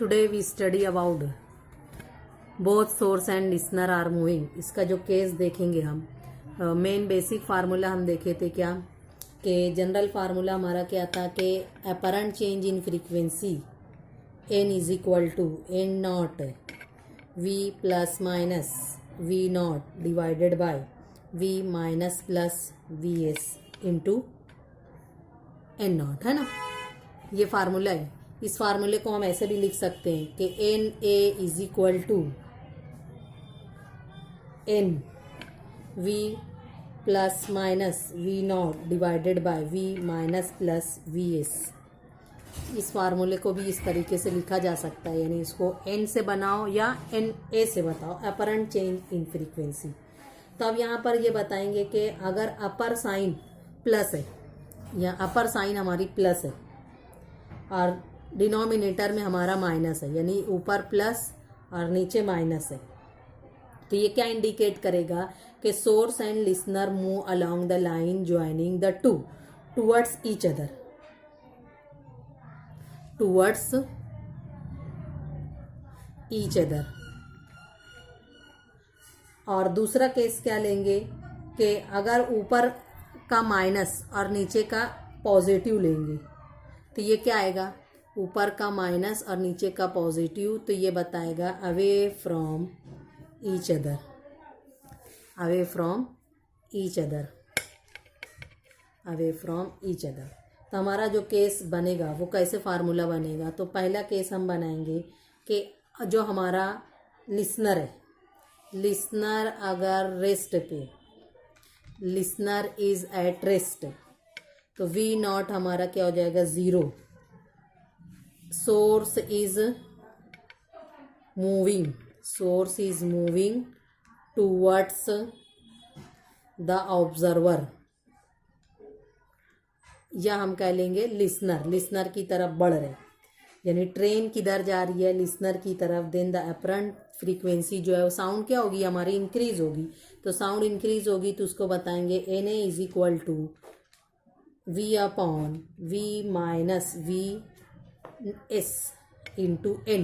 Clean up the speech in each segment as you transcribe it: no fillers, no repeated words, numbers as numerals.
Today we study about both source and listener are moving. इसका जो case देखेंगे हम, मेन बेसिक फार्मूला हम देखे थे क्या कि जनरल फार्मूला हमारा क्या था कि apparent change in frequency n is equal to n naught v plus minus v naught divided by v minus plus v s into n naught, है ना। ये फार्मूला है। इस फार्मूले को हम ऐसे भी लिख सकते हैं कि n a is equal to n v plus minus v naught divided by v minus plus v s. इस फार्मूले को भी इस तरीके से लिखा जा सकता है, यानी इसको एन से बनाओ या एन ए से बताओ, अपरेंट चेंज इन फ्रीक्वेंसी। तो अब यहाँ पर ये बताएंगे कि अगर अपर साइन प्लस है या अपर साइन हमारी प्लस है और डिनोमिनेटर में हमारा माइनस है, यानी ऊपर प्लस और नीचे माइनस है, तो ये क्या इंडिकेट करेगा कि source and listener move along the line joining the two towards each other, towards each other. और दूसरा केस क्या लेंगे कि अगर ऊपर का माइनस और नीचे का पॉजिटिव लेंगे, तो ये क्या आएगा, ऊपर का माइनस और नीचे का पॉजिटिव, तो ये बताएगा away from each other, away from each other, away from each other. तो हमारा जो केस बनेगा वो कैसे फार्मूला बनेगा, तो पहला केस हम बनाएंगे कि जो हमारा लिसनर है, लिसनर अगर रेस्ट पे, लिसनर इज एट रेस्ट, तो वी नॉट हमारा क्या हो जाएगा, zero. Source is moving, source is moving towards the observer, या हम कह लेंगे लिसनर, लिसनर की तरफ बढ़ रहे, यानी ट्रेन किधर जा रही है, लिसनर की तरफ। देन द अपरेंट फ्रीक्वेंसी जो है वो साउंड क्या होगी, हमारी इंक्रीज होगी। तो साउंड इंक्रीज होगी तो उसको बताएंगे n a is equal to v upon v minus v s into n,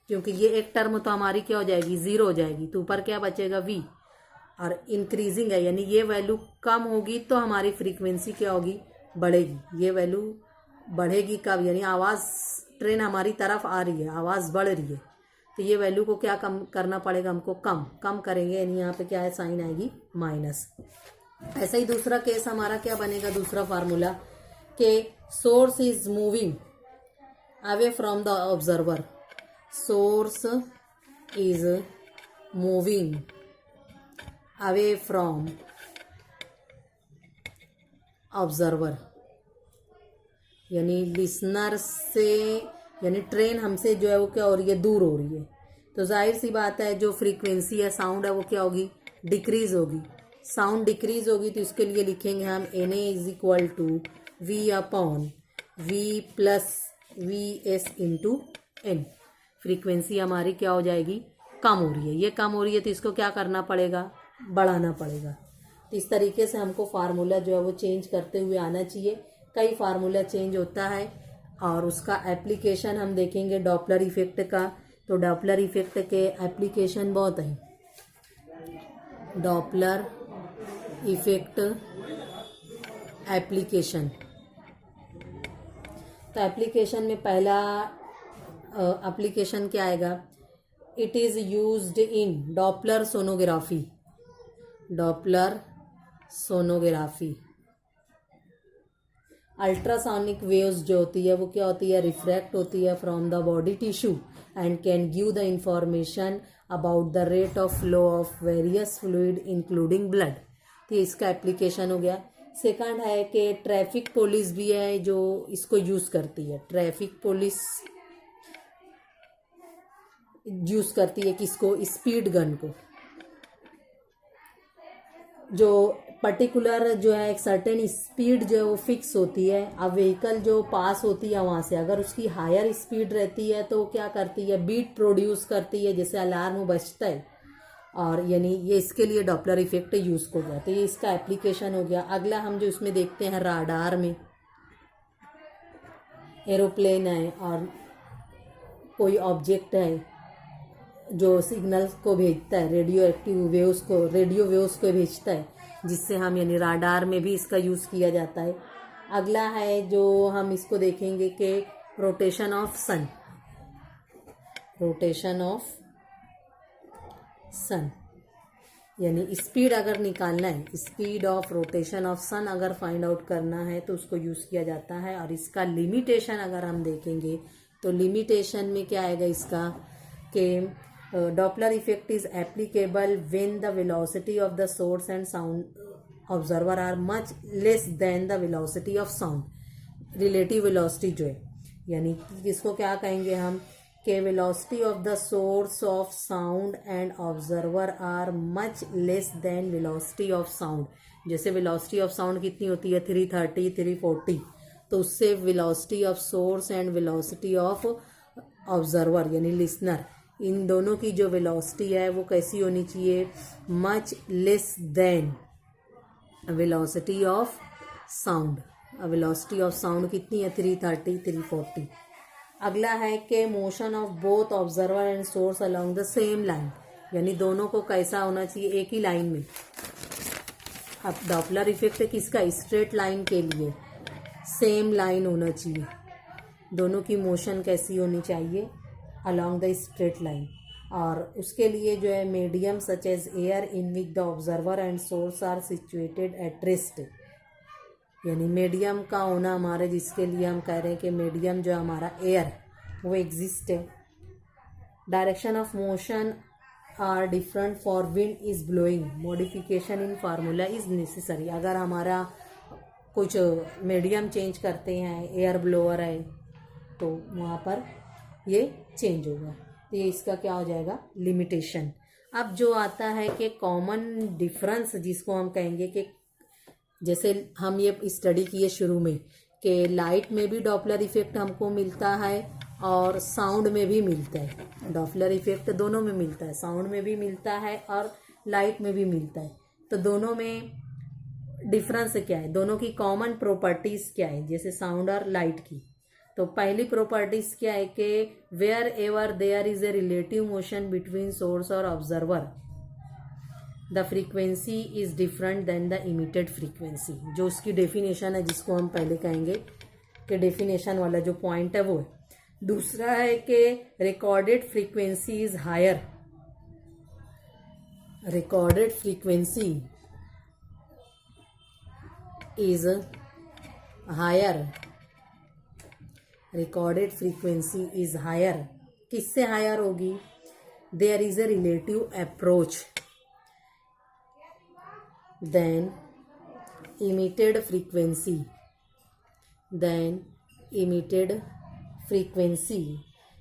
क्योंकि ये एक टर्म तो हमारी क्या हो जाएगी, ज़ीरो हो जाएगी, तो ऊपर क्या बचेगा वी, और इंक्रीजिंग है यानी ये वैल्यू कम होगी तो हमारी फ्रीक्वेंसी क्या होगी, बढ़ेगी। ये वैल्यू बढ़ेगी कब, यानी आवाज़, ट्रेन हमारी तरफ आ रही है, आवाज़ बढ़ रही है, तो ये वैल्यू को क्या कम करना पड़ेगा हमको, कम कम करेंगे, यानी यहाँ पे क्या है, साइन आएगी माइनस। ऐसा ही दूसरा केस हमारा क्या बनेगा, दूसरा फार्मूला कि source is moving away from the observer, source is moving away from observer, यानी लिसनर से, यानी ट्रेन हमसे जो है वो क्या हो रही है, दूर हो रही है, तो जाहिर सी बात है जो फ्रीक्वेंसी है, साउंड है, वो क्या होगी, डिक्रीज होगी। साउंड डिक्रीज होगी तो इसके लिए लिखेंगे हम n a is equal to v upon v plus v s into n. Frequency हमारी क्या हो जाएगी, कम हो रही है, ये कम हो रही है तो इसको क्या करना पड़ेगा, बढ़ाना पड़ेगा। तो इस तरीके से हमको फार्मूला जो है वो चेंज करते हुए आना चाहिए। कई फार्मूला चेंज होता है और उसका एप्लीकेशन हम देखेंगे डॉपलर इफेक्ट का, तो डॉपलर इफेक्ट के एप्लीकेशन बहुत है। डॉपलर इफेक्ट एप्लीकेशन, तो एप्लीकेशन में पहला एप्लीकेशन क्या आएगा, it is used in Doppler sonography, Doppler sonography. Ultrasonic waves जो होती है वो क्या होती है, रिफ्रैक्ट होती है from the body tissue and can give the information about the rate of flow of various fluid including blood. तो इसका एप्लीकेशन हो गया। सेकंड है कि ट्रैफिक पुलिस भी है जो इसको यूज़ करती है, ट्रैफिक पुलिस यूज़ करती है किसको, स्पीड गन को। जो पर्टिकुलर जो है एक सर्टेन स्पीड जो है वो फिक्स होती है, अब व्हीकल जो पास होती है वहाँ से अगर उसकी हायर स्पीड रहती है तो क्या करती है, बीट प्रोड्यूस करती है, जैसे अलार्म बजता है, और यानी ये इसके लिए डॉपलर इफेक्ट यूज़ हो गया। तो ये इसका एप्लीकेशन हो गया। अगला हम जो इसमें देखते हैं राडार में, एरोप्लेन है और कोई ऑब्जेक्ट है जो सिग्नल्स को भेजता है, रेडियो वेव्स को भेजता है, जिससे हम यानी राडार में भी इसका यूज़ किया जाता है। अगला है जो हम इसको देखेंगे कि रोटेशन ऑफ सन, यानी स्पीड अगर निकालना है, स्पीड ऑफ रोटेशन ऑफ सन अगर फाइंड आउट करना है तो उसको यूज़ किया जाता है। और इसका लिमिटेशन अगर हम देखेंगे तो लिमिटेशन में क्या आएगा इसका कि Doppler effect is applicable when the velocity of the source and sound observer are much less than the velocity of sound, relative velocity जो है, यानी इसको क्या कहेंगे हम कि velocity of the source of sound and observer are much less than velocity of sound. जैसे velocity of sound कितनी होती है 330 340, तो उससे velocity of source and velocity of observer यानी लिसनर, इन दोनों की जो वेलोसिटी है वो कैसी होनी चाहिए, much less than velocity of sound. Velocity of sound कितनी है 330 340। अगला है कि motion of both observer and source along the same line, यानी दोनों को कैसा होना चाहिए, एक ही लाइन में। अब डॉपलर इफेक्ट किसका, स्ट्रेट लाइन के लिए सेम लाइन होना चाहिए, दोनों की मोशन कैसी होनी चाहिए, अलोंग द स्ट्रेट लाइन। और उसके लिए जो है medium such as air in which the observer and source are situated at rest, यानी मीडियम का होना हमारे, जिसके लिए हम कह रहे हैं कि मीडियम जो हमारा एयर वो एग्जिस्ट है। Direction of motion are different for wind is blowing, modification in formula is necessary. अगर हमारा कुछ मीडियम चेंज करते हैं, एयर ब्लोअर है, तो वहाँ पर ये चेंज होगा, तो ये इसका क्या हो जाएगा, लिमिटेशन। अब जो आता है कि कॉमन डिफरेंस, जिसको हम कहेंगे कि जैसे हम ये स्टडी किए शुरू में कि लाइट में भी डॉपलर इफेक्ट हमको मिलता है और साउंड में भी मिलता है। डॉपलर इफेक्ट दोनों में मिलता है, साउंड में भी मिलता है और लाइट में भी मिलता है। तो दोनों में डिफरेंस क्या है, दोनों की कॉमन प्रॉपर्टीज क्या है, जैसे साउंड और लाइट की। तो पहली प्रॉपर्टीज क्या है कि wherever there is a relative motion between source और observer the frequency is different than the emitted frequency. जो उसकी डेफिनेशन है, जिसको हम पहले कहेंगे कि डेफिनेशन वाला जो पॉइंट है वो है। दूसरा है कि recorded frequency is higher, recorded frequency is higher, recorded frequency is higher. किससे हायर होगी, there is a relative approach then emitted frequency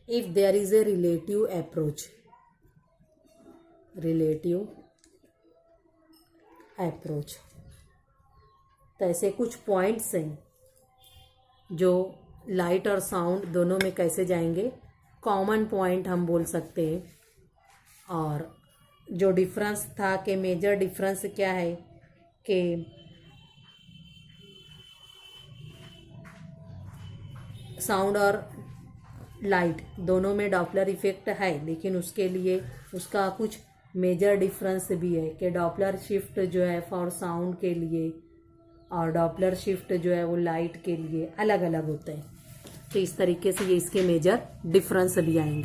if there is a relative approach तो ऐसे कुछ पॉइंट्स हैं जो लाइट और साउंड दोनों में कैसे जाएंगे, कॉमन पॉइंट हम बोल सकते हैं। और जो डिफरेंस था कि मेजर डिफरेंस क्या है कि साउंड और लाइट दोनों में डॉपलर इफेक्ट है, लेकिन उसके लिए उसका कुछ मेजर डिफरेंस भी है कि डॉपलर शिफ्ट जो है फॉर साउंड के लिए और डॉपलर शिफ्ट जो है वो लाइट के लिए अलग अलग होते हैं। तो इस तरीके से ये इसके मेजर डिफरेंस भी आएंगे।